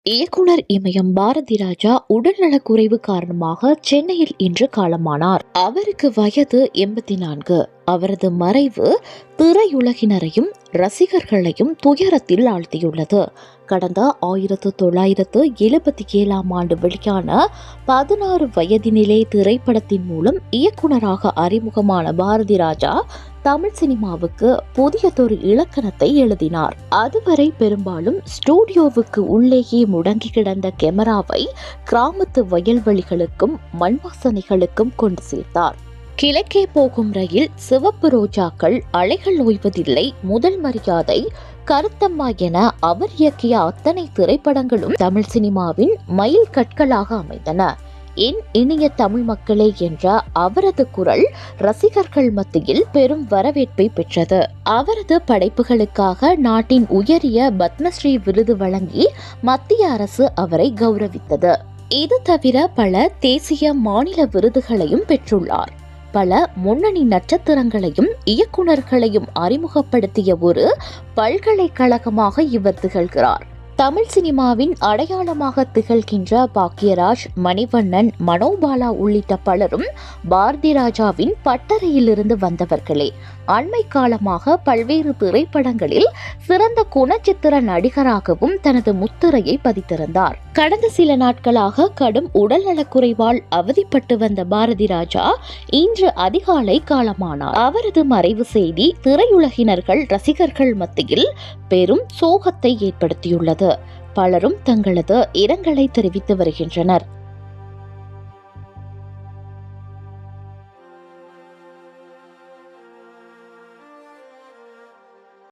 இயக்குனர் இமயம் பாரதிராஜா உடல்நலக்குறைவு காரணமாக சென்னையில் இன்று காலமானார். அவருக்கு வயது 84. அவரது மறைவு திரையுலகினரையும் ரசிகர்களையும் துயரத்தில் ஆழ்த்தியுள்ளது. கடந்த 1977 ஆண்டு வெளியான 16 வயதினிலே திரைப்படத்தின் மூலம் இயக்குனராக அறிமுகமான பாரதிராஜா தமிழ் சினிமாவுக்கு புதியதொரு இலக்கணத்தை எழுதினார். அதுவரை பெரும்பாலும் ஸ்டூடியோவுக்கு உள்ளேயே முடங்கி கிடந்த கேமராவை கிராமத்து வயல்வெளிகளுக்கும் மண்வாசனைகளுக்கும் கொண்டு சேர்த்தார். கிழக்கே போகும் ரயில், சிவப்பு ரோஜாக்கள், அலைகள் ஓய்வதில்லை, முதல் மரியாதை, கருத்தம்மா என அவர் இயக்கிய அத்தனை திரைப்படங்களும் தமிழ் சினிமாவின் மைல் கற்களாக அமைந்தன. என் இனிய தமிழ் மக்களே என்ற அவரது குரல் ரசிகர்கள் மத்தியில் பெரும் வரவேற்பை பெற்றது. அவரது படைப்புகளுக்காக நாட்டின் உயரிய பத்மஸ்ரீ விருது வழங்கி மத்திய அரசு அவரை கௌரவித்தது. இது தவிர பல தேசிய மாநில விருதுகளையும் பெற்றுள்ளார். பல முன்னணி நட்சத்திரங்களையும் இயக்குனர்களையும் அறிமுகப்படுத்திய ஒரு பல்கலைக்கழகமாக இவர் திகழ்கிறார். தமிழ் சினிமாவின் அடையாளமாக திகழ்கின்ற பாக்யராஜ், மணிவண்ணன், மனோபாலா உள்ளிட்ட பலரும் பாரதிராஜாவின் பட்டறையிலிருந்து வந்தவர்களே. அண்மை காலமாக பல்வேறு திரைப்படங்களில் சிறந்த குணச்சித்திர நடிகராகவும் தனது முத்திரையை பதித்திருந்தார். கடந்த சில நாட்களாக கடும் உடல்நலக்குறைவால் அவதிப்பட்டு வந்த பாரதிராஜா இன்று அதிகாலை காலமானார். அவரது மறைவு செய்தி திரையுலகினர்கள் ரசிகர்கள் மத்தியில் பெரும் சோகத்தை ஏற்படுத்தியுள்ளது. பலரும் தங்களது இரங்கலை தெரிவித்து வருகின்றனர்.